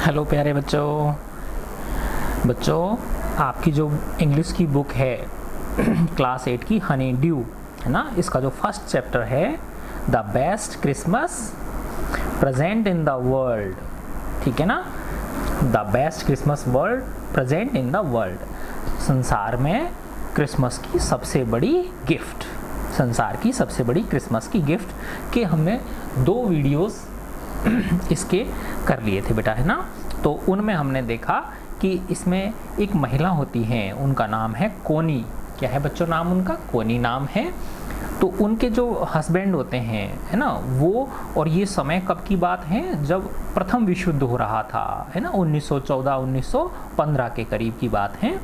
Hello प्यारे बच्चों। आपकी जो इंग्लिश की बुक है क्लास 8 की हनी ड्यू है ना, इसका जो फर्स्ट चैप्टर है the best Christmas present in the world, ठीक है ना। The best Christmas world present in the world, संसार में क्रिसमस की सबसे बड़ी गिफ्ट, संसार की सबसे बड़ी क्रिसमस की गिफ्ट के हमने 2 वीडियोस इसके कर लिए थे बेटा, है ना। तो उनमें हमने देखा कि इसमें एक महिला होती हैं, उनका नाम है कोनी। क्या है बच्चों नाम उनका? कोनी नाम है। तो उनके जो हस्बैंड होते हैं, है ना, वो, और ये समय कब की बात है, जब प्रथम विश्व युद्ध हो रहा था, है ना, 1914-1915 के करीब की बात है।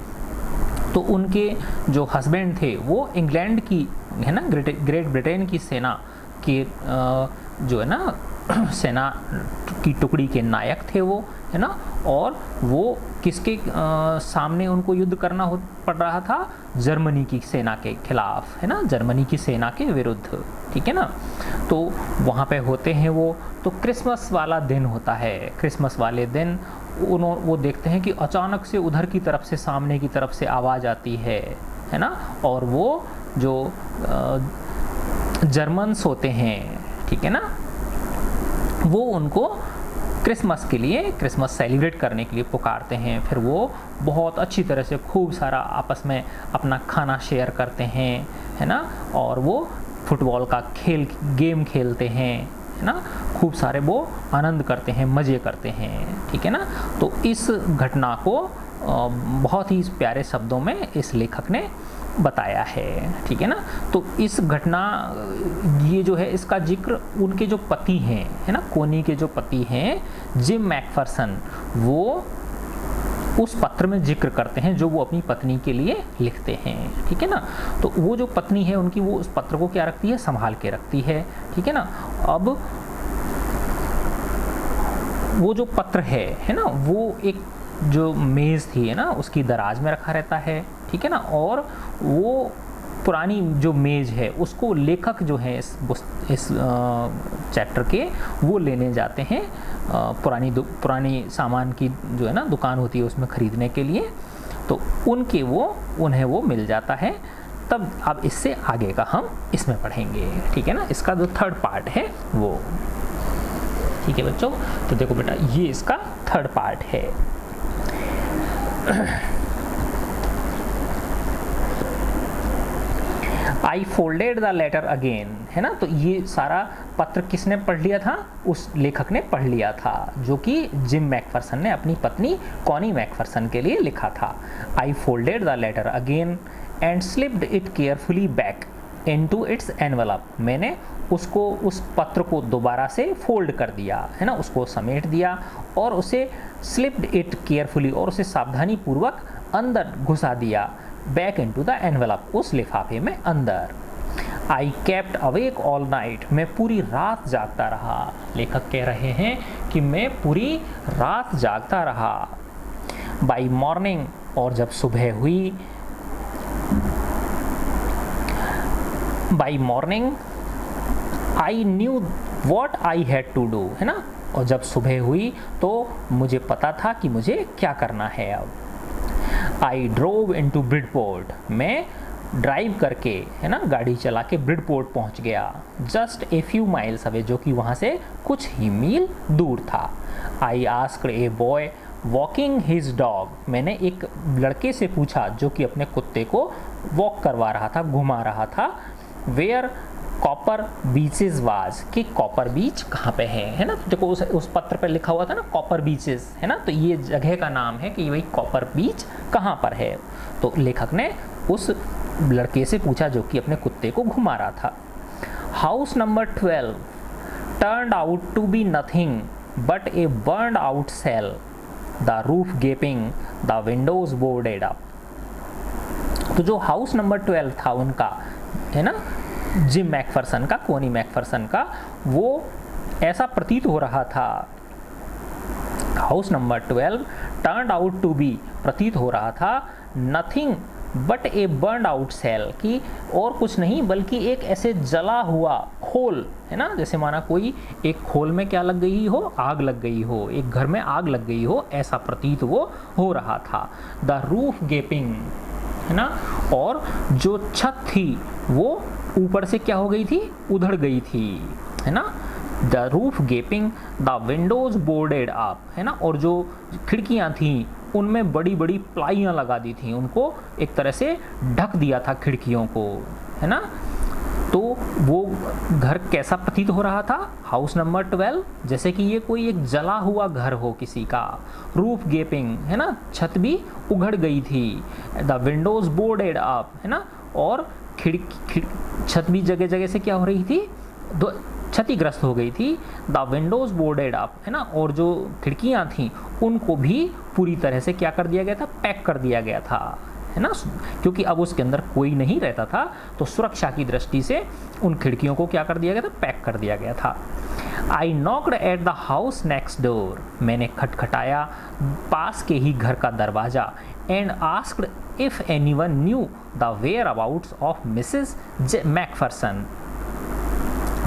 तो उनके जो हस्बैंड थे वो इंग्लैंड की, है ना, ग्रेट ब्रिटेन की सेना के जो है ना सेना की टुकड़ी के नायक थे वो, है ना। और वो किसके सामने उनको युद्ध करना पड़ रहा था? जर्मनी की सेना के खिलाफ, है ना, जर्मनी की सेना के विरुद्ध, ठीक है ना। तो वहाँ पे होते हैं वो, तो क्रिसमस वाला दिन होता है। क्रिसमस वाले दिन वो देखते हैं कि अचानक से उधर की तरफ से, सामने की तरफ से आवाज़ आती है ना। और वो जो जर्मन्स होते हैं, ठीक है ना, वो उनको क्रिसमस के लिए, क्रिसमस सेलिब्रेट करने के लिए पुकारते हैं। फिर वो बहुत अच्छी तरह से खूब सारा आपस में अपना खाना शेयर करते हैं, है ना। और वो फुटबॉल का गेम खेलते हैं, है ना। खूब सारे वो आनंद करते हैं, मज़े करते हैं, ठीक है ना। तो इस घटना को बहुत ही प्यारे शब्दों में इस लेखक ने बताया है, ठीक है ना। तो इस घटना, ये जो है, इसका जिक्र उनके जो पति हैं, है ना, कोनी के जो पति हैं जिम मैकफरसन, वो उस पत्र में जिक्र करते हैं जो वो अपनी पत्नी के लिए लिखते हैं, ठीक है ना। तो वो जो पत्नी है उनकी, वो उस पत्र को क्या रखती है? संभाल के रखती है, ठीक है ना। अब वो जो पत्र है ना, वो एक जो मेज़ थी, है ना, उसकी दराज में रखा रहता है, ठीक है ना। और वो पुरानी जो मेज़ है उसको लेखक जो है इस चैप्टर के, वो लेने जाते हैं पुरानी सामान की जो है ना दुकान होती है उसमें ख़रीदने के लिए। तो उन्हें वो मिल जाता है। तब अब इससे आगे का हम इसमें पढ़ेंगे, ठीक है ना। इसका जो 3rd पार्ट है वो, ठीक है बच्चों। तो देखो बेटा, ये इसका 3rd पार्ट है। आई फोल्डेड द लेटर अगेन, है ना। तो ये सारा पत्र किसने पढ़ लिया था? उस लेखक ने पढ़ लिया था, जो कि जिम मैकफरसन ने अपनी पत्नी कॉनी मैकफरसन के लिए लिखा था। I folded the letter again and slipped it carefully back into its envelope. मैंने उसको, उस पत्र को दोबारा से फोल्ड कर दिया, है ना, उसको समेट दिया और उसे स्लिप्ड इट केयरफुली, और उसे सावधानी पूर्वक अंदर घुसा दिया, बैक इनटू द एनवेलप, उस लिफाफे में अंदर। I kept awake all night, मैं पूरी रात जागता रहा। लेखक कह रहे हैं कि मैं पूरी रात जागता रहा। बाई मॉर्निंग, और जब सुबह हुई, by morning I knew what I had to do, है ना। और जब सुबह हुई तो मुझे पता था कि मुझे क्या करना है। अब आई ड्रोव इनटू ब्रिडपोर्ट, मैं ड्राइव करके, है ना, गाड़ी चला के ब्रिडपोर्ट पहुंच गया। Just a few miles away, जो कि वहाँ से कुछ ही मील दूर था। I asked a boy walking his dog, मैंने एक लड़के से पूछा जो कि अपने कुत्ते को वॉक करवा रहा था, घुमा रहा था। वेयर कॉपर बीचेस वाज, कि कॉपर बीच कहाँ पे है ना। देखो उस पत्र पे लिखा हुआ था ना कॉपर बीचेस, है ना। तो ये जगह का नाम है कि भाई कॉपर बीच कहाँ पर है। तो लेखक ने उस लड़के से पूछा जो कि अपने कुत्ते को घुमा रहा था। House number 12 turned out to be nothing but a burned out shell, the roof gaping, the windows boarded up. तो जो हाउस नंबर 12 था उनका, है ना, जिम मैकफरसन का, कोनी मैकफरसन का, वो ऐसा प्रतीत हो रहा था। House number 12 turned out to be, प्रतीत हो रहा था, nothing but a burn out shell, कि और कुछ नहीं बल्कि एक ऐसे जला हुआ खोल, है ना, जैसे माना कोई एक खोल में क्या लग गई हो, आग लग गई हो, एक घर में आग लग गई हो, ऐसा प्रतीत वो हो रहा था। द रूफ गेपिंग, है ना, और जो छत थी वो ऊपर से क्या हो गई थी, उधड़ गई थी, है ना। The roof gaping, the windows boarded up, है ना, और जो खिड़कियां थी उनमें बड़ी बड़ी प्लाइयां लगा दी थी, उनको एक तरह से ढक दिया था खिड़कियों को, है ना। तो वो घर कैसा प्रतीत हो रहा था, हाउस नंबर 12, जैसे कि ये कोई एक जला हुआ घर हो किसी का। रूफ गेपिंग, है ना, छत भी उघड़ गई थी। द विंडोज बोर्डेड अप, है ना, और छत भी जगह जगह से क्या हो रही थी, क्षतिग्रस्त हो गई थी। द विंडोज बोर्डेड अप, है ना, और जो खिड़कियां थी उनको भी पूरी तरह से क्या कर दिया गया था, पैक कर दिया गया था, है ना, क्योंकि अब उसके अंदर कोई नहीं रहता था, तो सुरक्षा की दृष्टि से उन खिड़कियों को क्या कर दिया गया था, पैक कर दिया गया था। I knocked at the house next door, मैंने खटखटाया पास के ही घर का दरवाजा। And asked if anyone knew the whereabouts of Mrs McPherson,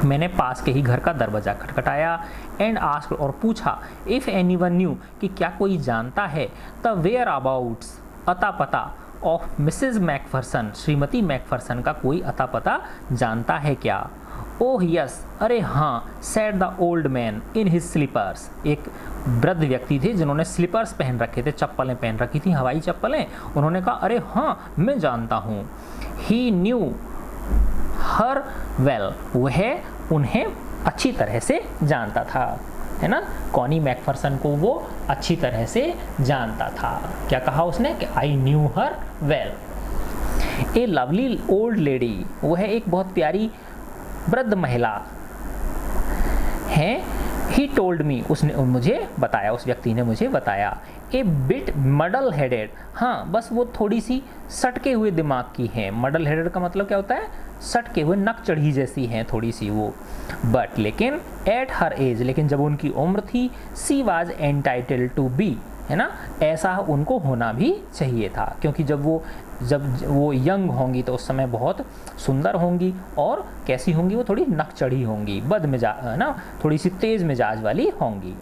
मैंने पास के ही घर का दरवाजा खटखटाया। एंड आस्क्ड, और पूछा, इफ एनीवन न्यू, कि क्या कोई जानता है, द वेयर अबाउट्स, अता पता, of Mrs McPherson, Shrimati McPherson का कोई अता पता जानता है क्या। ओह यस, अरे हाँ, said the old man in his slippers, एक वृद्ध व्यक्ति थे जिन्होंने स्लीपर्स पहन रखे थे, चप्पलें पहन रखी थी, हवाई चप्पलें, उन्होंने कहा अरे हाँ मैं जानता हूँ। ही न्यू हर वेल, वह उन्हें अच्छी तरह से जानता था, है ना, कॉनी मैकफरसन को वो अच्छी तरह से जानता था। क्या कहा उसने कि I knew her well. A lovely old lady, वह एक बहुत प्यारी वृद्ध महिला है। ही टोल्ड मी, उसने मुझे बताया, उस व्यक्ति ने मुझे बताया। ए बिट मडल हेडेड, हाँ बस वो थोड़ी सी सटके हुए दिमाग की हैं। मडल हेडेड का मतलब क्या होता है, सटके हुए, नक चढ़ी जैसी हैं थोड़ी सी वो। बट लेकिन एट हर एज, लेकिन जब उनकी उम्र थी, she was entitled to be, है ना, ऐसा उनको होना भी चाहिए था, क्योंकि जब वो यंग होंगी तो उस समय बहुत सुंदर होंगी, और कैसी होंगी, वो थोड़ी नक चढ़ी होंगी, बद मिजाज, है ना, थोड़ी सी तेज मिजाज वाली होंगी।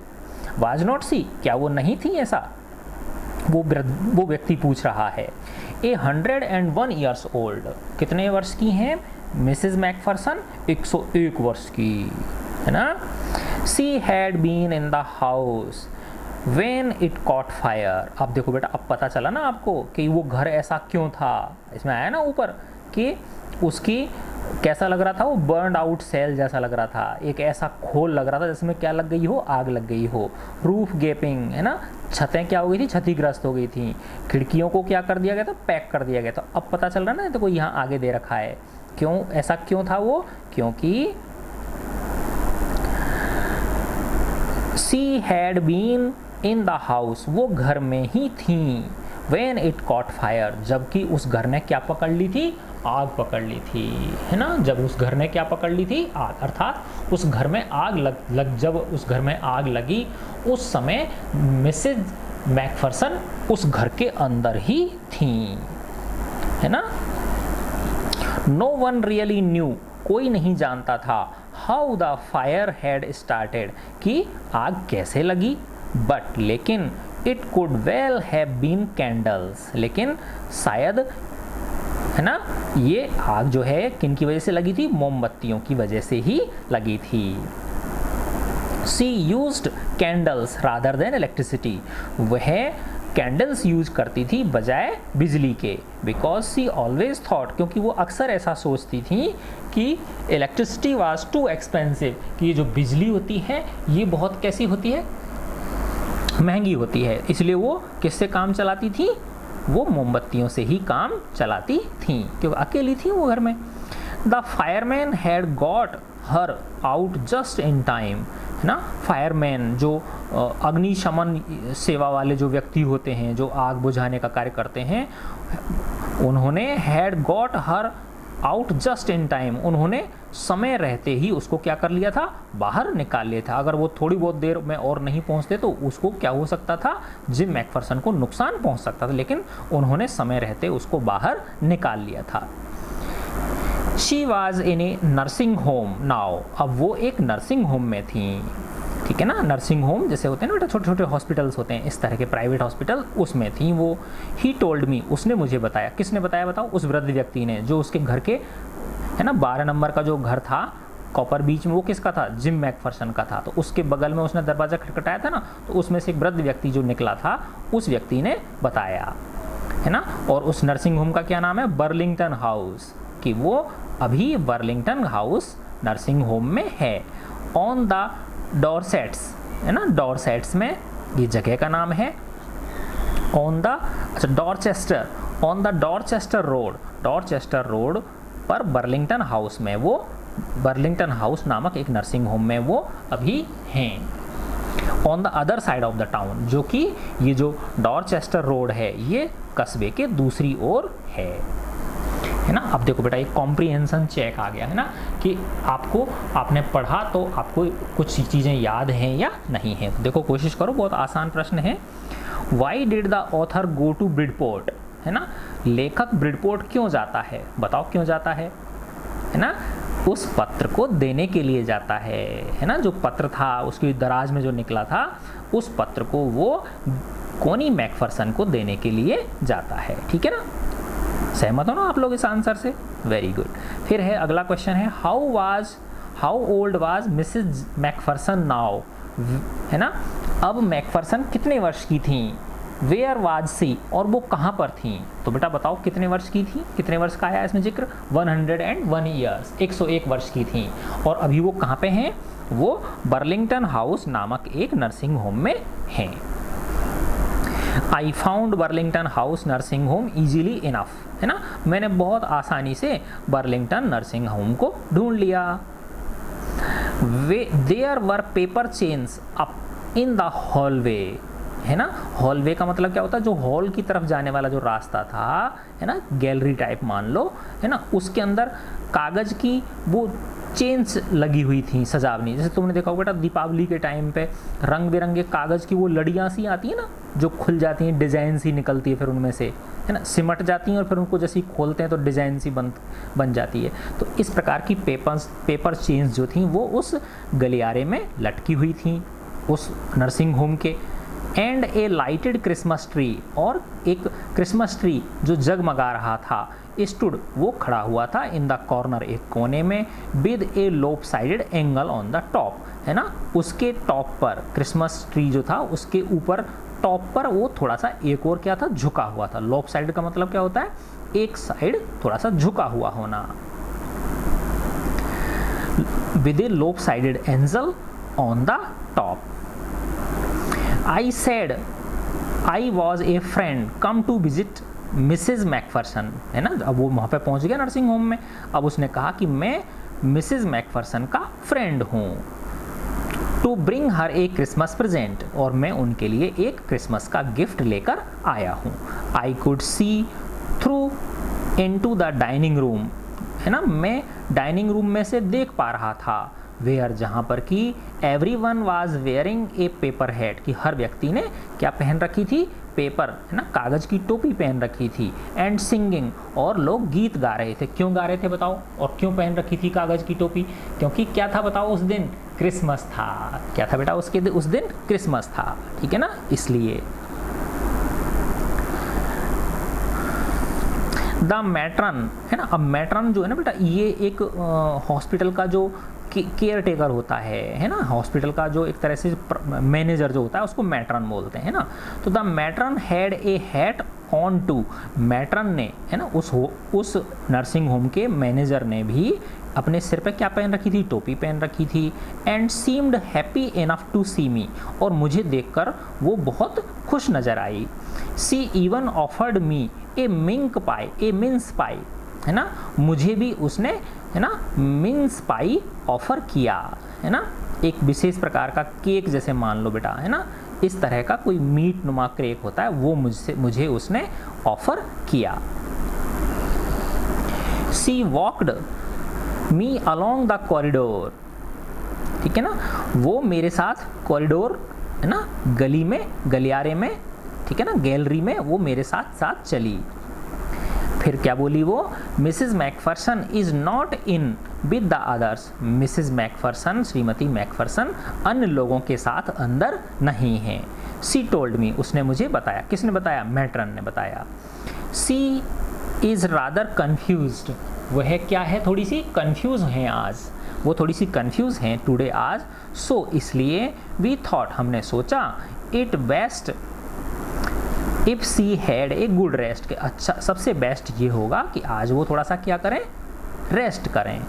वाज नॉट सी, क्या वो नहीं थी ऐसा, वो व्यक्ति पूछ रहा है। ए 101 ईयर्स ओल्ड, कितने वर्ष की हैं मिसेस मैकफरसन, 101 वर्ष की, है ना। She had been in the house When it caught fire, अब देखो बेटा, अब पता चला ना आपको कि वो घर ऐसा क्यों था, इसमें आया ना ऊपर कि उसकी कैसा लग रहा था, वो बर्न आउट सेल जैसा लग रहा था, एक ऐसा खोल लग रहा था जिसमें क्या लग गई हो, आग लग गई हो। रूफ गेपिंग, है ना, छतें क्या हो गई थी, क्षतिग्रस्त हो गई थी। खिड़कियों को क्या कर दिया गया था, पैक कर दिया गया था। अब पता चल रहा है ना, तो कोई यहाँ आगे दे रखा है, क्यों ऐसा क्यों था वो, क्योंकि she had been in the house, वो घर में ही थी। When it caught fire, जबकि उस घर ने क्या पकड़ ली थी, आग पकड़ ली थी, है ना, जब उस घर ने क्या पकड़ ली थी, आग, अर्थात उस घर में आग जब उस घर में आग लगी, उस समय मिसेज मैकफरसन उस घर के अंदर ही थी, है ना। नो वन रियली न्यू, कोई नहीं जानता था, how the fire had started, कि आग कैसे लगी। बट लेकिन it could well have been candles, लेकिन शायद, है ना, ये आग जो है किन की वजह से लगी थी, मोमबत्तियों की वजह से ही लगी थी। She used candles rather than electricity, वह कैंडल्स यूज करती थी बजाय बिजली के। बिकॉज सी ऑलवेज थॉट, क्योंकि वो अक्सर ऐसा सोचती थी कि इलेक्ट्रिसिटी वाज टू एक्सपेंसिव, कि ये जो बिजली होती है ये बहुत कैसी होती है, महंगी होती है, इसलिए वो किससे काम चलाती थी, वो मोमबत्तियों से ही काम चलाती थी, क्योंकि अकेली थी वो घर में। The fireman had got her out just in time, है ना, फायरमैन जो अग्निशमन सेवा वाले जो व्यक्ति होते हैं, जो आग बुझाने का कार्य करते हैं, उन्होंने had got her out just in time, उन्होंने समय रहते ही उसको क्या कर लिया था, बाहर निकाल लिया था। अगर वो थोड़ी बहुत देर में और नहीं पहुंचते तो उसको क्या हो सकता था, जिम मैकफर्सन को नुकसान पहुंच सकता था, लेकिन उन्होंने समय रहते उसको बाहर निकाल लिया था। She was in A nursing home now, अब वो एक नर्सिंग होम में थी, ठीक है ना। नर्सिंग होम जैसे होते हैं ना बेटा, छोटे छोटे हॉस्पिटल्स होते हैं, इस तरह के प्राइवेट हॉस्पिटल, उसमें थी वो। ही टोल्ड मी, उसने मुझे बताया, किसने बताया बताओ, उस वृद्ध व्यक्ति ने, जो उसके घर के है ना 12 नंबर का जो घर था कॉपर बीच में, वो किसका था, जिम मैकफर्सन का था। तो उसके बगल में उसने दरवाज़ा खटखटाया था ना, तो उसमें से एक वृद्ध व्यक्ति जो निकला था, उस व्यक्ति ने बताया, है ना। और उस नर्सिंग होम का क्या नाम है, बर्लिंगटन हाउस, कि वो अभी बर्लिंगटन हाउस नर्सिंग होम में है। ऑन द डॉरसेट्स, है ना, डॉरसेट्स में ये जगह का नाम है। ऑन द, अच्छा डॉरचेस्टर, ऑन द डॉरचेस्टर रोड, डॉरचेस्टर रोड पर बर्लिंगटन हाउस में, वो बर्लिंगटन हाउस नामक एक नर्सिंग होम में वो अभी हैं। On the other side of the town, जो कि ये जो डॉरचेस्टर रोड है ये कस्बे के दूसरी ओर है ना। अब देखो बेटा एक कॉम्प्रिहेंशन चेक आ गया है ना, कि आपने पढ़ा तो आपको कुछ चीज़ें याद हैं या नहीं है। तो देखो कोशिश करो, बहुत आसान प्रश्न है। Why did the author go to Bridport, है ना, लेखक ब्रिडपोर्ट क्यों जाता है, बताओ क्यों जाता है ना। उस पत्र को देने के लिए जाता है ना, जो पत्र था उसकी दराज में जो निकला था, उस पत्र को वो कोनी मैकफर्सन को देने के लिए जाता है, ठीक है ना। सहमत हो ना आप लोग इस आंसर से, वेरी गुड। फिर है अगला क्वेश्चन है, how old was Mrs McPherson now, है ना। अब मैकफर्सन कितने वर्ष की थी, वेयर वाज सी, और वो कहाँ पर थी। तो बेटा बताओ कितने वर्ष की थी, कितने वर्ष का आया इसमें जिक्र, 101 ईयर्स, 101 वर्ष की थी। और अभी वो कहाँ पे हैं, वो बर्लिंगटन हाउस नामक एक नर्सिंग होम में हैं। I found Burlington house nursing home easily enough, है ना, मैंने बहुत आसानी से बर्लिंगटन नर्सिंग होम को ढूंढ लिया। There were paper chains up in the hallway, है ना। हॉलवे का मतलब क्या होता है, जो हॉल की तरफ जाने वाला जो रास्ता था, है ना, गैलरी टाइप मान लो, है ना, उसके अंदर कागज की वो चेन्स लगी हुई थी सजावनी। जैसे तुमने देखा होगा बेटा दीपावली के टाइम पे रंग बिरंगे कागज की वो लड़ियाँ सी आती है ना, जो खुल जाती हैं, डिज़ाइन सी निकलती है, फिर उनमें से, है ना, सिमट जाती हैं और फिर उनको जैसे ही खोलते हैं तो डिज़ाइन सी बन जाती है। तो इस प्रकार की पेपर चेन्स जो थी वो उस गलियारे में लटकी हुई थी उस नर्सिंग होम के। And A lighted Christmas tree, और एक क्रिसमस ट्री जो जगमगा रहा था, स्टूड वो खड़ा हुआ था, इन द कॉर्नर एक कोने में, with a lopsided angle on the top, है ना, उसके टॉप पर क्रिसमस ट्री जो था उसके ऊपर टॉप पर वो थोड़ा सा एक और क्या था, झुका हुआ था। लोप साइड का मतलब क्या होता है, एक साइड थोड़ा सा झुका हुआ होना। With a lopsided angle on the top. I said I was a friend come to visit Mrs McPherson, है ना। अब वो वहाँ पे पहुँच गया नर्सिंग होम में, अब उसने कहा कि मैं मिसेज मैकफर्सन का फ्रेंड हूँ। To bring her a Christmas present, और मैं उनके लिए एक क्रिसमस का गिफ्ट लेकर आया हूँ। I could see through into the dining room, है ना, मैं डाइनिंग रूम में से देख पा रहा था। वेयर, जहाँ पर कि everyone was wearing A paper hat, कि हर व्यक्ति ने क्या पहन रखी थी, पेपर, है ना, कागज़ की टोपी पहन रखी थी। एंड सिंगिंग, और लोग गीत गा रहे थे। क्यों गा रहे थे बताओ, और क्यों पहन रखी थी कागज़ की टोपी, क्योंकि क्या था बताओ, उस दिन क्रिसमस था। क्या था बेटा उस दिन क्रिसमस था, ठीक है ना, इसलिए। द मैट्रन, है ना, अब मैट्रन जो है ना बेटा, ये एक हॉस्पिटल का जो केयर टेकर होता है ना, हॉस्पिटल का जो एक तरह से मैनेजर जो होता है उसको मैट्रन बोलते हैं ना। तो the matron had a hat on too, matron ने, है ना, उस नर्सिंग होम के मैनेजर ने भी अपने सिर पे क्या पहन रखी थी, टोपी पहन रखी थी। And seemed happy enough to see me, और मुझे देखकर वो बहुत खुश नज़र आई। She even offered me a mink pie, a mince pie, है ना, मुझे भी उसने, है ना, मिन्स पाई ऑफर किया, है ना, एक विशेष प्रकार का केक जैसे मान लो बेटा, है ना, इस तरह का कोई मीट नुमा केक होता है, वो मुझे उसने ऑफर किया। She walked me along the corridor, ठीक है ना, वो मेरे साथ कॉरिडोर है ना, गली में, गलियारे में, ठीक है ना, गैलरी में वो मेरे साथ साथ चली। फिर क्या बोली वो, Mrs McPherson is not in with the others, Mrs McPherson, Shrimati McPherson अन्य लोगों के साथ अंदर नहीं है। सी टोल्ड मी, उसने मुझे बताया, किसने बताया, मैट्रन ने बताया। सी इज रादर कन्फ्यूज्ड, वह क्या है, थोड़ी सी कन्फ्यूज हैं आज, वो थोड़ी सी कन्फ्यूज हैं टुडे आज। सो इसलिए वी थॉट, हमने सोचा, it best if she had a good rest, कि अच्छा सबसे बेस्ट ये होगा कि आज वो थोड़ा सा क्या करें, रेस्ट करें।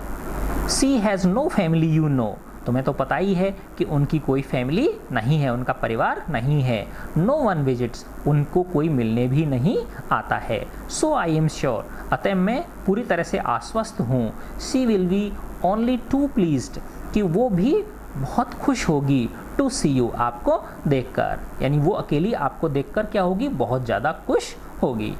She has no family you know, तुम्हें तो पता ही है कि उनकी कोई फैमिली नहीं है, उनका परिवार नहीं है। नो वन विजिट्स, उनको कोई मिलने भी नहीं आता है। सो आई एम श्योर, अतः मैं पूरी तरह से आश्वस्त हूँ। She will be only too pleased, कि वो भी बहुत खुश होगी, टू सी यू, आपको देखकर, यानी वो अकेली आपको देखकर क्या होगी, बहुत ज़्यादा खुश होगी।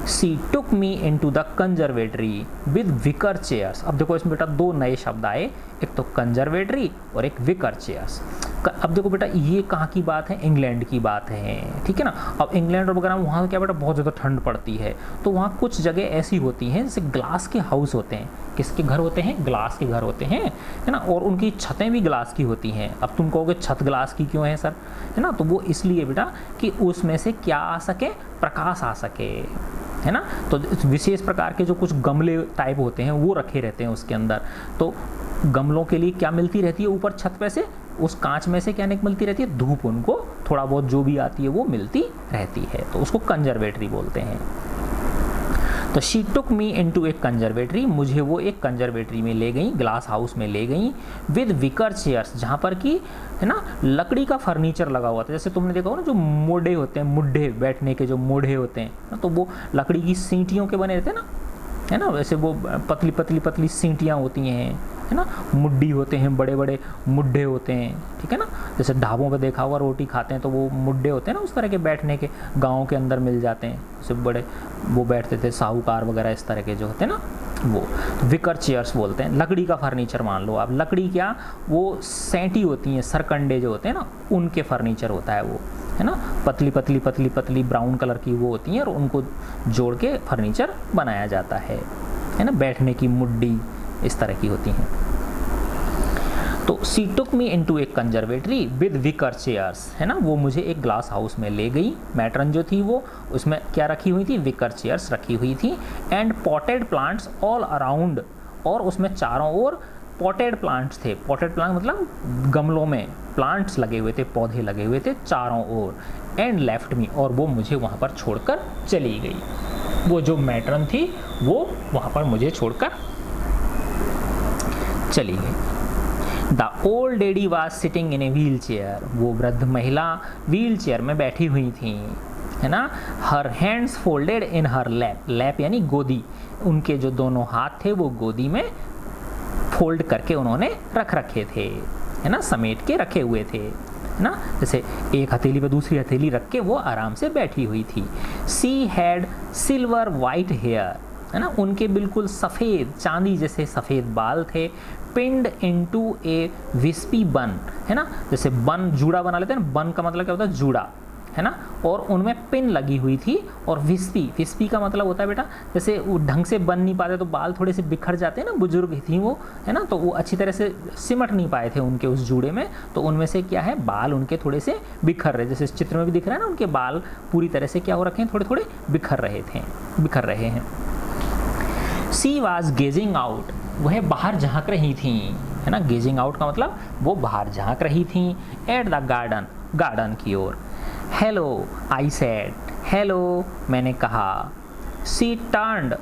She took me into the conservatory with wicker chairs, अब देखो इसमें बेटा दो नए शब्द आए, एक तो कंजर्वेटरी और एक विकर चेयर्स। अब देखो बेटा ये कहाँ की बात है, इंग्लैंड की बात है, ठीक है ना। अब इंग्लैंड और वगैरह वहाँ क्या बेटा बहुत ज़्यादा ठंड पड़ती है, तो वहाँ कुछ जगह ऐसी होती हैं जैसे ग्लास के हाउस होते हैं, किसके घर होते हैं, ग्लास के घर होते हैं, है ना, और उनकी छतें भी ग्लास की होती हैं। अब तुम कहोगे छत ग्लास की क्यों है सर, है ना, तो वो इसलिए बेटा कि उसमें से क्या आ सके, प्रकाश आ सके, है ना। तो विशेष प्रकार के जो कुछ गमले टाइप होते हैं वो रखे रहते हैं उसके अंदर, तो गमलों के लिए क्या मिलती रहती है ऊपर छत पे से, उस कांच में से क्या मिलती रहती है, धूप, उनको थोड़ा बहुत जो भी आती है वो मिलती रहती है, तो उसको कंजर्वेटरी बोलते हैं। तो she took me into a conservatory, मुझे वो एक कंजर्वेटरी में ले गई, ग्लास हाउस में ले गई, विद विकर चेयर्स, जहाँ पर कि है ना लकड़ी का फर्नीचर लगा हुआ था। जैसे तुमने देखा हो ना जो मोढ़े होते हैं, मुड्ढे, बैठने के जो मोढ़े होते हैं ना, तो वो लकड़ी की सींटियों के बने रहते हैं ना, है ना, वैसे वो पतली पतली पतली सींटियाँ होती हैं, है ना, मुड्डी होते हैं, बड़े बड़े मुड्ढे होते हैं, ठीक है ना। जैसे ढाबों पे देखा हुआ रोटी खाते हैं तो वो मुड्ढे होते हैं ना, उस तरह के बैठने के गाँव के अंदर मिल जाते हैं, जैसे बड़े वो बैठते थे साहूकार वगैरह, इस तरह के जो होते हैं ना, वो विकर चेयर्स बोलते हैं। लकड़ी का फर्नीचर मान लो आप, लकड़ी क्या, वो सेंटी होती हैं, सरकंडे जो होते हैं ना, उनके फर्नीचर होता है वो, है ना, पतली पतली पतली पतली ब्राउन कलर की वो होती हैं, और उनको जोड़ के फर्नीचर बनाया जाता है ना, बैठने की मुड्डी इस तरह की होती हैं। तो she took me into a conservatory with wicker chairs, है ना, वो मुझे एक ग्लास हाउस में ले गई, मैट्रन जो थी वो, उसमें क्या रखी हुई थी, विकर चेयर्स रखी हुई थी, and potted plants all around, और उसमें चारों ओर पॉटेड प्लांट्स थे। पॉटेड प्लांट मतलब गमलों में प्लांट्स लगे हुए थे, पौधे लगे हुए थे चारों ओर। एंड लेफ्ट मी, और वो मुझे वहाँ पर छोड़कर चली गई, वो जो मैट्रन थी वो वहाँ पर मुझे छोड़कर चली गई। The old lady was sitting in a wheel chair, वो वृद्ध महिला व्हील चेयर में बैठी हुई थी, है ना। हर हैंड्स फोल्डेड इन हर लैप, लैप यानी गोदी, उनके जो दोनों हाथ थे वो गोदी में फोल्ड करके उन्होंने रख रखे थे, है ना, समेट के रखे हुए थे, है ना, जैसे एक हथेली पे दूसरी हथेली रख के वो आराम से बैठी हुई थी। She had silver white hair, है ना, उनके बिल्कुल सफ़ेद चांदी जैसे सफ़ेद बाल थे। पिंड इनटू ए विस्पी बन, है ना, जैसे बन जूड़ा बना लेते हैं ना, बन का मतलब क्या होता है, जूड़ा, है ना, और उनमें पिन लगी हुई थी। और विस्पी, विस्पी का मतलब होता है बेटा जैसे वो ढंग से बन नहीं पाते तो बाल थोड़े से बिखर जाते हैं ना, बुजुर्ग थी वो, है ना, तो वो अच्छी तरह से सिमट नहीं पाए थे उनके उस जूड़े में, तो उनमें से क्या है, बाल उनके थोड़े से बिखर रहे, जैसे इस चित्र में भी दिख रहा है ना, उनके बाल पूरी तरह से क्या हो रखे हैं, थोड़े थोड़े बिखर रहे हैं। सी वॉज गेजिंग आउट, वह बाहर झांक रही थी, है ना, गेजिंग आउट का मतलब वो बाहर झांक रही थी। एट द गार्डन, गार्डन की ओर। हेलो आई सेड, हेलो मैंने कहा। सी टर्न्ड,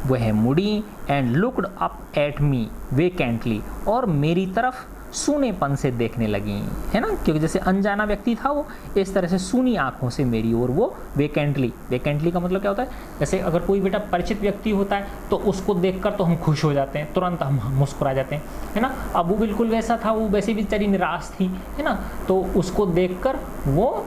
वह मुड़ी, and looked up at me vacantly, और मेरी तरफ सूनेपन से देखने लगी, है ना, क्योंकि जैसे अनजाना व्यक्ति था वो, इस तरह से सूनी आंखों से मेरी ओर वो वेकेंटली, वेकेंटली का मतलब क्या होता है, जैसे अगर कोई बेटा परिचित व्यक्ति होता है तो उसको देखकर तो हम खुश हो जाते हैं, तुरंत हम मुस्कुरा जाते हैं, है ना। अब वो बिल्कुल वैसा था, वो वैसे भी बेचारी निराश थी, है ना, तो उसको देखकर वो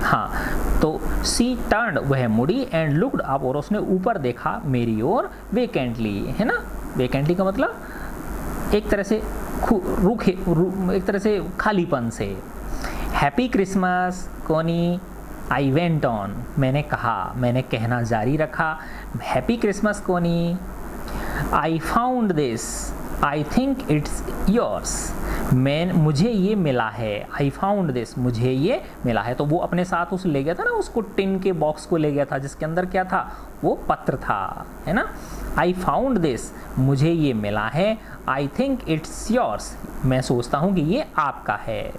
हाँ तो सी टर्न्ड, वह मुड़ी, एंड लुक्ड अप, और उसने ऊपर देखा मेरी ओर, वेकेंटली, है ना। वेकेंटली का मतलब एक तरह से एक तरह से खालीपन से। हैप्पी क्रिसमस कोनी, आई वेंट ऑन, मैंने कहा, मैंने कहना जारी रखा, हैप्पी क्रिसमस कोनी, I found this, I think it's yours, मुझे ये मिला है, आई फाउंड दिस, मुझे ये मिला है। तो वो अपने साथ उस ले गया था ना, उसको टिन के बॉक्स को ले गया था जिसके अंदर क्या था, वो पत्र था, है ना। आई फाउंड दिस, मुझे ये मिला है, आई थिंक इट्स योर्स, मैं सोचता हूँ कि ये आपका है।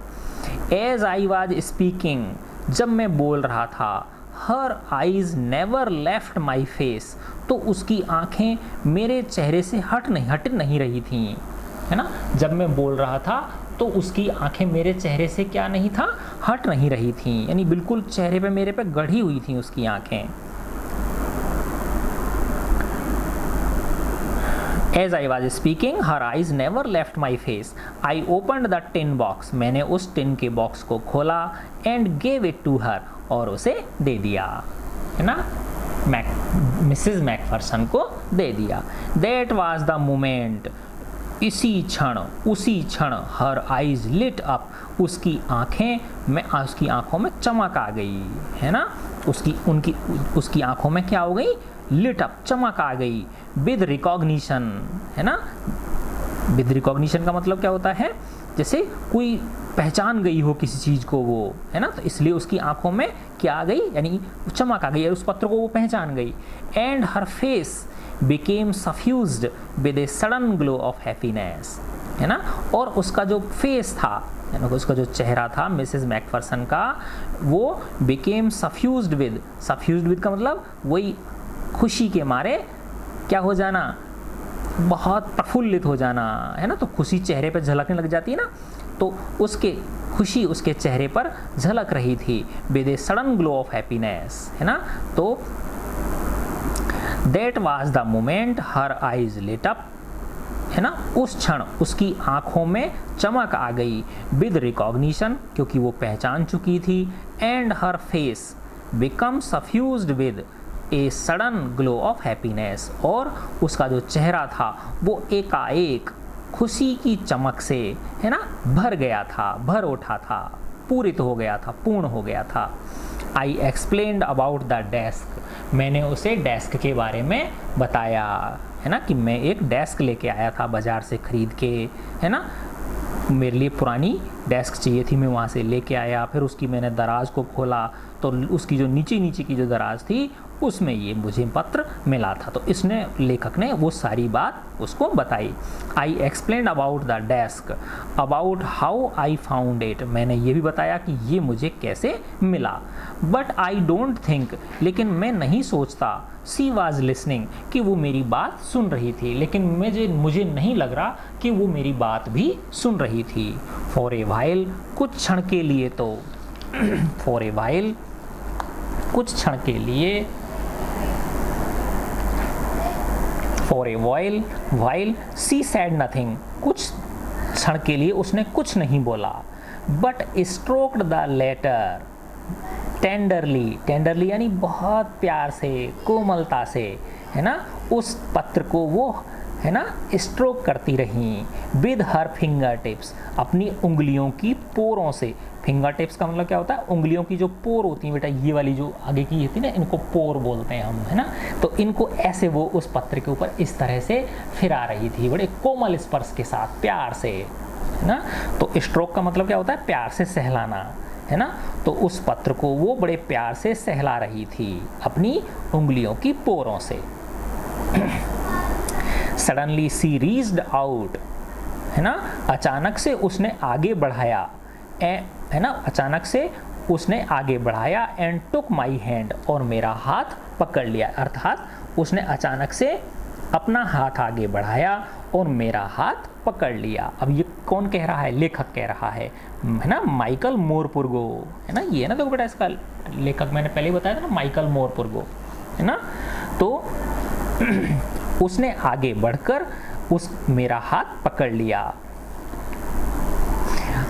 एज आई वॉज स्पीकिंग, जब मैं बोल रहा था, her eyes never left my face, तो उसकी आंखें मेरे चेहरे से हट नहीं रही थी, है ना। जब मैं बोल रहा था तो उसकी आंखें मेरे चेहरे से क्या नहीं था, हट नहीं रही थी, यानी बिल्कुल चेहरे पे मेरे पे गढ़ी हुई थी उसकी आंखें। As I was speaking, her eyes never left my face. I opened the tin box. मैंने उस टिन के बॉक्स को खोला and gave it to her, और उसे दे दिया, है ना, मिसेस मैकफरसन को दे दिया। That was the moment. उसी क्षण हर आइज लिट अप, उसकी आंखों में चमक आ गई, है ना। उसकी आंखों में क्या हो गई, लिट अप, चमक आ गई। विद रिकॉग्निशन, है ना। विद रिकॉग्निशन का मतलब क्या होता है, जैसे कोई पहचान गई हो किसी चीज़ को वो, है ना, तो इसलिए उसकी आंखों में क्या आ गई, यानी चमक आ गई, उस पत्र को वो पहचान गई। And her face became suffused with a sudden glow of happiness, है ना। और उसका जो फेस था, यानी उसका जो चेहरा था मिसेस मैकफरसन का, वो became suffused with का मतलब वही खुशी के मारे क्या हो जाना, बहुत प्रफुल्लित हो जाना, है ना। तो खुशी चेहरे पर झलकने लग जाती है ना, तो खुशी उसके चेहरे पर झलक रही थी। with a sudden glow of happiness, है ना। तो That was the moment her eyes lit up, है ना। उस क्षण उसकी आंखों में चमक आ गई। With recognition, क्योंकि वो पहचान चुकी थी। And her face become suffused with a sudden glow of happiness, और उसका जो चेहरा था वो एकाएक खुशी की चमक से, है ना, भर उठा था, पूरित हो गया था, पूर्ण हो गया था। I explained about the desk, मैंने उसे डेस्क के बारे में बताया, है ना, कि मैं एक डेस्क लेके आया था बाज़ार से ख़रीद के, है ना। मेरे लिए पुरानी डेस्क चाहिए थी, मैं वहाँ से लेके आया। फिर उसकी मैंने दराज को खोला तो उसकी जो नीचे की जो दराज थी उसमें ये मुझे पत्र मिला था। तो इसने, लेखक ने वो सारी बात उसको बताई। I explain about the desk, about how I found it, मैंने ये भी बताया कि ये मुझे कैसे मिला। बट आई डोंट थिंक, लेकिन मैं नहीं सोचता, सी वाज लिसनिंग, कि वो मेरी बात सुन रही थी, लेकिन मुझे नहीं लग रहा कि वो मेरी बात भी सुन रही थी। फॉर ए वाइल, कुछ क्षण के लिए, तो फॉर ए वाइल, कुछ क्षण के लिए, for a while she said nothing, कुछ क्षण के लिए उसने कुछ नहीं बोला। But stroked the letter tenderly यानी बहुत प्यार से, कोमलता से, है ना, उस पत्र को वो, है ना, स्ट्रोक करती रहीं। विद हर फिंगर टिप्स, अपनी उंगलियों की पोरों से। फिंगर टिप्स का मतलब क्या होता है, उंगलियों की जो पोर होती हैं बेटा, ये वाली जो आगे की होती है ना, इनको पोर बोलते हैं हम, है ना। तो इनको ऐसे वो उस पत्र के ऊपर इस तरह से फिरा रही थी, बड़े कोमल स्पर्श के साथ, प्यार से, है ना। तो स्ट्रोक का मतलब क्या होता है, प्यार से सहलाना, है ना। तो उस पत्र को वो बड़े प्यार से सहला रही थी अपनी उंगलियों की पोरों से। सडनली सी रीच्ड आउट, है ना, अचानक से उसने आगे बढ़ाया, है ना, अचानक से उसने आगे बढ़ाया। एंड टुक माई हैंड, और मेरा हाथ पकड़ लिया, अर्थात उसने अचानक से अपना हाथ आगे बढ़ाया और मेरा हाथ पकड़ लिया। अब ये कौन कह रहा है, लेखक कह रहा है ना, माइकल मोरपुर्गो, है ना। ये ना, तो बेटा इसका लेखक मैंने पहले ही बताया था ना, माइकल मोरपुर्गो, है ना। तो उसने आगे बढ़कर मेरा हाथ पकड़ लिया।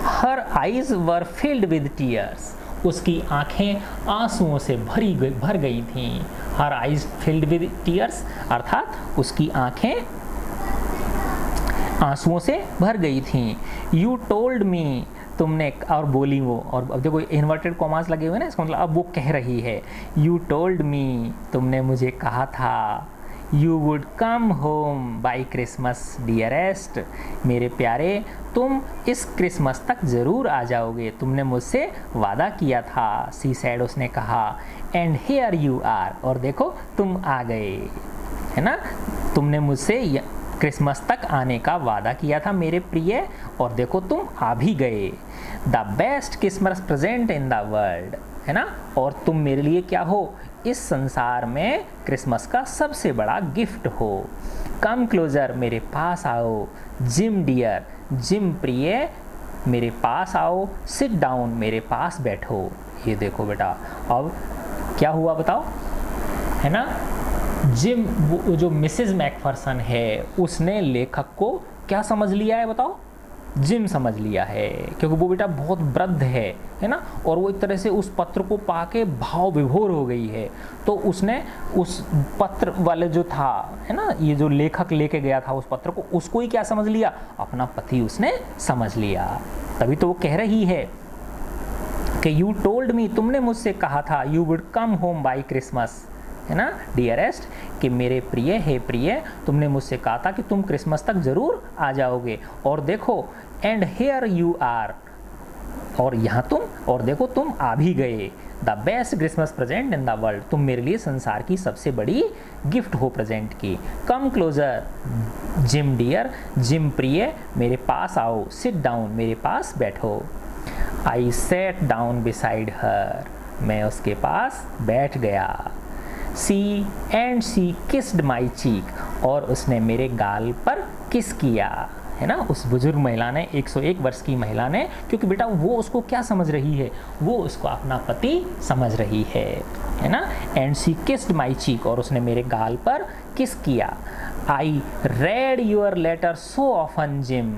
Her eyes were filled with tears, उसकी आंखें आंसुओं से भर गई थीं। Her eyes filled with tears, अर्थात उसकी आंखें आंसुओं से भर गई थीं। यू टोल्ड मी, तुमने, और बोली वो, और अब देखो इन्वर्टेड कॉमास लगे हुए ना, इसका मतलब अब वो कह रही है, यू टोल्ड मी, तुमने मुझे कहा था, you would come home by Christmas dearest, मेरे प्यारे तुम इस क्रिसमस तक ज़रूर आ जाओगे, तुमने मुझसे वादा किया था। सी सैड, उसने कहा, एंड हियर यू आर, और देखो तुम आ गए, है ना, तुमने मुझसे क्रिसमस तक आने का वादा किया था मेरे प्रिय, और देखो तुम आ भी गए। The best Christmas present in the world, है ना, और तुम मेरे लिए क्या हो, इस संसार में क्रिसमस का सबसे बड़ा गिफ्ट हो। कम क्लोजर, मेरे पास आओ। जिम डियर, जिम प्रिय, मेरे पास आओ। सिट डाउन, मेरे पास बैठो। ये देखो बेटा, अब क्या हुआ बताओ, है ना, जिम, वो जो मिसेस मैकफरसन है उसने लेखक को क्या समझ लिया है बताओ, जिम समझ लिया है, क्योंकि वो बेटा बहुत वृद्ध है ना, और वो एक तरह से उस पत्र को पाके भाव विभोर हो गई है। तो उसने उस पत्र वाले जो था, है ना, ये जो लेखक लेके गया था उस पत्र को, उसको ही क्या समझ लिया, अपना पति उसने समझ लिया। तभी तो वो कह रही है कि यू टोल्ड मी, तुमने मुझसे कहा था, you would come home by Christmas, है ना डियरेस्ट, कि मेरे प्रिय, हे प्रिय, तुमने मुझसे कहा था कि तुम क्रिसमस तक ज़रूर आ जाओगे, और देखो, एंड हियर यू आर, और यहाँ तुम, और देखो तुम आ भी गए। The best Christmas present in the world, तुम मेरे लिए संसार की सबसे बड़ी गिफ्ट हो प्रेजेंट की। Come closer Jim dear, Jim प्रिय, मेरे पास आओ। सिट डाउन, मेरे पास बैठो। I sat down beside her, मैं उसके पास बैठ गया। सी एंड सी किस्ड माई चीक, और उसने मेरे गाल पर किस किया, है ना, उस बुजुर्ग महिला ने, 101 वर्ष की महिला ने, क्योंकि बेटा वो उसको क्या समझ रही है, वो उसको अपना पति समझ रही है ना। एंड सी किस्ड माई चीक, और उसने मेरे गाल पर किस किया। I read your letter so often Jim,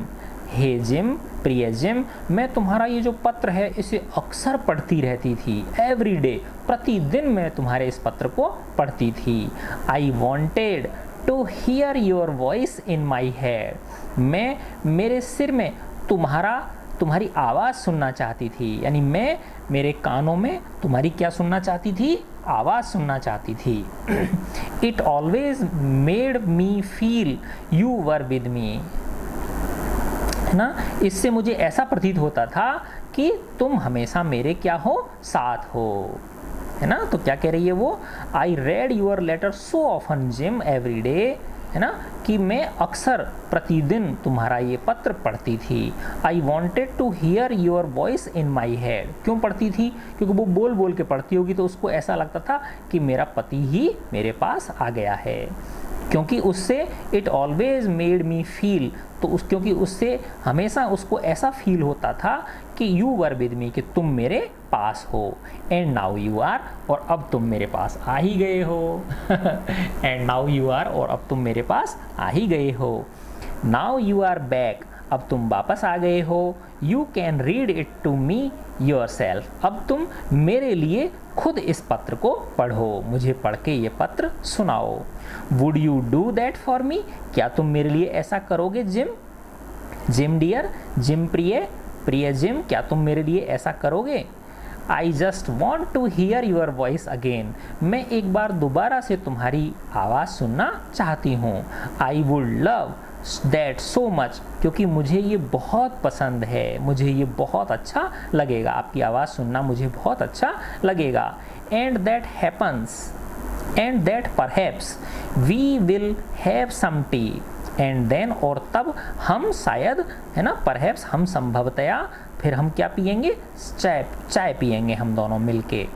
hey Jim, प्रिय जिम, मैं तुम्हारा ये जो पत्र है इसे अक्सर पढ़ती रहती थी। एवरी डे, प्रतिदिन मैं तुम्हारे इस पत्र को पढ़ती थी। I wanted to hear your voice in my head, मैं मेरे सिर में तुम्हारी आवाज़ सुनना चाहती थी, यानी मैं मेरे कानों में तुम्हारी क्या सुनना चाहती थी, आवाज़ सुनना चाहती थी। It always made me feel you were with me, है ना, इससे मुझे ऐसा प्रतीत होता था कि तुम हमेशा मेरे क्या हो, साथ हो, है ना। तो क्या कह रही है वो, I read your letter so often gym every day, है ना, कि मैं अक्सर प्रतिदिन तुम्हारा ये पत्र पढ़ती थी। I wanted to hear your voice in my head, क्यों पढ़ती थी, क्योंकि वो बोल बोल के पढ़ती होगी तो उसको ऐसा लगता था कि मेरा पति ही मेरे पास आ गया है, क्योंकि उससे it always made me feel, तो क्योंकि उससे हमेशा उसको ऐसा फील होता था कि यू वर विद मी, कि तुम मेरे पास हो। एंड नाउ यू आर, और अब तुम मेरे पास आ ही गए हो। एंड नाउ यू आर, और अब तुम मेरे पास आ ही गए हो। नाउ यू आर बैक, अब तुम वापस आ गए हो। You can read it to me yourself, अब तुम मेरे लिए खुद इस पत्र को पढ़ो, मुझे पढ़ के ये पत्र सुनाओ। Would you do that for me, क्या तुम मेरे लिए ऐसा करोगे जिम, जिम डियर, जिम प्रिय, प्रिय जिम, क्या तुम मेरे लिए ऐसा करोगे। I just want to hear your voice again, मैं एक बार दोबारा से तुम्हारी आवाज़ सुनना चाहती हूँ। I would love that so much, क्योंकि मुझे ये बहुत पसंद है, मुझे ये बहुत अच्छा लगेगा, आपकी आवाज़ सुनना मुझे बहुत अच्छा लगेगा। And that happens, and that perhaps we will have some tea, and then, और तब हम शायद, है ना, परहैप्स हम संभवतया, फिर हम क्या पियेंगे, चाय पियेंगे हम दोनों मिलके।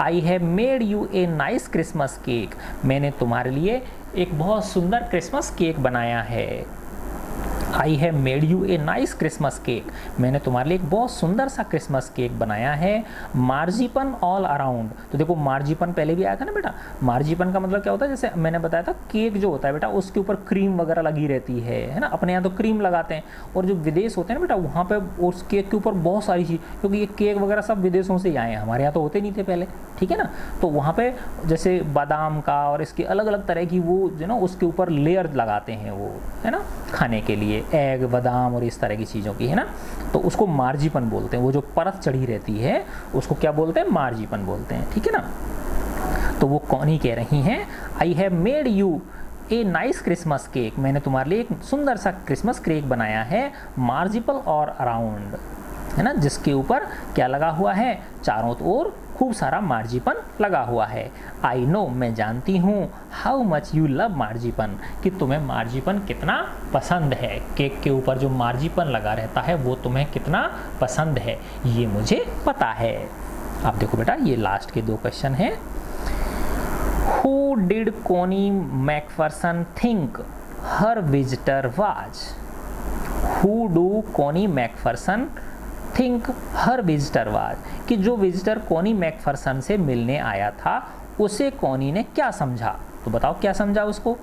I have made U a nice Christmas cake, मैंने तुम्हारे लिए एक बहुत सुंदर क्रिसमस केक बनाया है। I have made U a nice Christmas cake, मैंने तुम्हारे लिए एक बहुत सुंदर सा क्रिसमस केक बनाया है। मार्जिपन ऑल अराउंड, तो देखो मार्जिपन पहले भी आया था ना बेटा, मार्जिपन का मतलब क्या होता है, जैसे मैंने बताया था केक जो होता है बेटा उसके ऊपर क्रीम वगैरह लगी रहती है ना, अपने यहाँ तो क्रीम लगाते हैं, और जो विदेश होते हैं ना बेटा वहाँ पे उस केक के ऊपर बहुत सारी चीज़, क्योंकि ये केक वगैरह सब विदेशों से ही आए हैं, हमारे यहाँ तो होते नहीं थे पहले, ठीक है ना, तो वहाँ पे जैसे बादाम का और इसके अलग अलग तरह की वो जो ना उसके ऊपर लेयर लगाते हैं वो, है ना, खाने के लिए एग बादाम और इस तरह की चीज़ों की, है ना, तो उसको मार्जिपन बोलते हैं, वो जो परत चढ़ी रहती है उसको क्या बोलते हैं, मार्जिपन बोलते हैं, ठीक है ना। तो वो कौन ही कह रही हैं, I have made U a nice Christmas cake, मैंने तुम्हारे लिए एक सुंदर सा क्रिसमस केक बनाया है, मार्जिपल और अराउंड, है ना, जिसके ऊपर क्या लगा हुआ है, चारों ओर खूब सारा मार्जिपन लगा हुआ है। आई नो, मैं जानती हूँ, हाउ मच यू लव मार्जिपन, कि तुम्हें मार्जिपन कितना पसंद है, केक के ऊपर जो मार्जिपन लगा रहता है वो तुम्हें कितना पसंद है, ये मुझे पता है। अब देखो बेटा ये लास्ट के 2 क्वेश्चन हैं। Who did Connie McPherson think her visitor was, who do Connie McPherson think her visitor was, कि जो विजिटर कोनी मैकफरसन से मिलने आया था उसे कोनी ने क्या समझा, तो बताओ क्या समझा उसको,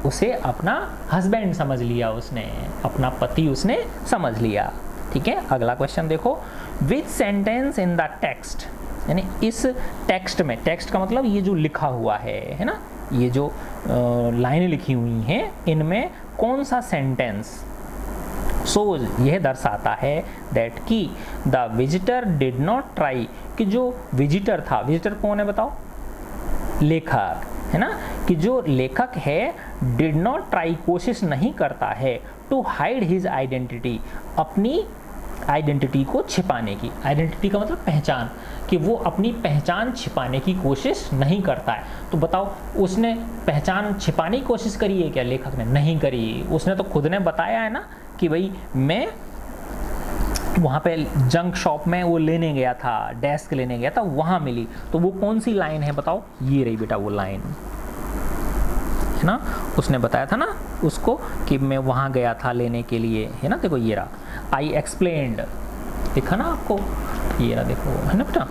उसे अपना हस्बैंड समझ लिया, उसने अपना पति उसने समझ लिया, ठीक है। अगला क्वेश्चन देखो, विच सेंटेंस इन द टेक्स्ट, यानी इस टेक्स्ट में, टेक्स्ट का मतलब ये जो लिखा हुआ है ना, ये जो लाइनें लिखी हुई हैं इनमें कौन सा सेंटेंस सोज यह दर्शाता है दैट कि the visitor did not try, कि जो विजिटर था, विजिटर कौन है बताओ, लेखक, है ना, कि जो लेखक है डिड नॉट ट्राई, कोशिश नहीं करता है, टू हाइड हिज आइडेंटिटी, अपनी आइडेंटिटी को छिपाने की, आइडेंटिटी का मतलब पहचान, कि वो अपनी पहचान छिपाने की कोशिश नहीं करता है। तो बताओ उसने पहचान छिपाने की कोशिश करी है क्या, लेखक ने नहीं करी, उसने तो खुद ने बताया है ना कि भाई मैं वहाँ पे जंक शॉप में वो लेने गया था, डेस्क लेने गया था, वहाँ मिली, तो वो कौन सी लाइन है बताओ, ये रही बेटा वो लाइन, है ना, उसने बताया था ना उसको कि मैं वहाँ गया था लेने के लिए, है ना, देखो ये रहा, आई एक्सप्लेन्ड, दिखा ना आपको, ये रहा देखो, है ना बेटा,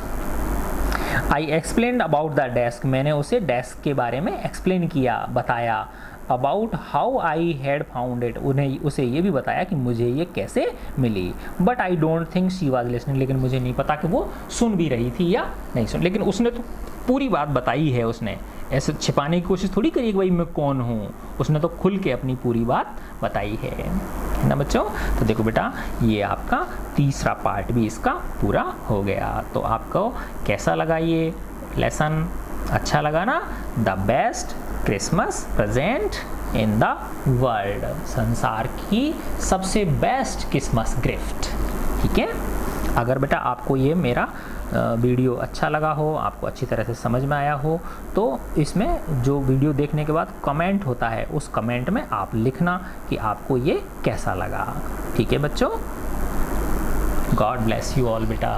I explained about the desk, मैंने उसे डेस्क के बारे में एक्सप्लेन किया, बताया, about how I had found it, उन्हें उसे ये भी बताया कि मुझे ये कैसे मिली, but I don't think she was listening, लेकिन मुझे नहीं पता कि वो सुन भी रही थी या नहीं सुन, लेकिन उसने तो पूरी बात बताई है, उसने ऐसे छिपाने की कोशिश थोड़ी करी कि भाई मैं कौन हूँ, उसने तो खुल के अपनी पूरी बात बताई है ना बच्चों। तो देखो बेटा ये आपका तीसरा पार्ट भी इसका पूरा हो गया। तो आपको कैसा लगा ये लेसन, अच्छा लगा ना, the best Christmas present in the world, संसार की सबसे बेस्ट क्रिसमस गिफ्ट, ठीक है। अगर बेटा आपको ये मेरा वीडियो अच्छा लगा हो, आपको अच्छी तरह से समझ में आया हो, तो इसमें जो वीडियो देखने के बाद कमेंट होता है उस कमेंट में आप लिखना कि आपको ये कैसा लगा, ठीक है बच्चों। गॉड ब्लेस यू ऑल बेटा।